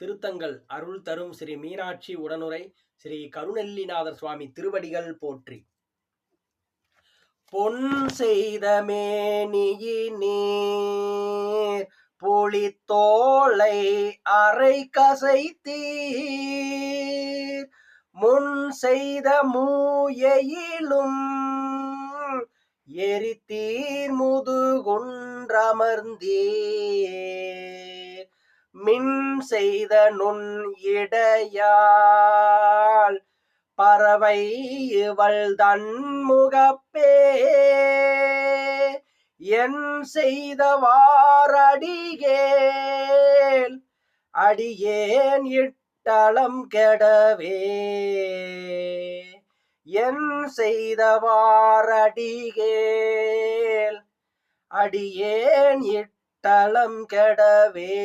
திருத்தங்கள் அருள் தரும் ஸ்ரீ மீனாட்சி உடனுரை ஸ்ரீ கருணெல்லிநாதர் சுவாமி திருவடிகள் போற்றி. பொன் செய்த மேனியினீர் புலித்தோலை அரை கசைத்தீர், முன் செய்த மூயையிலும் எரித்தீர் முதுகுன்றமர்ந்தீர், மின் செய்த நுண் இடையால் பறவை இவள் தன்முகப்பே, என் செய்தவாறடிகேல் அடியேன் இட்டலம் கெடவே, என் செய்தவாறடிகேல் அடியேன் இட்டலம் கெடவே.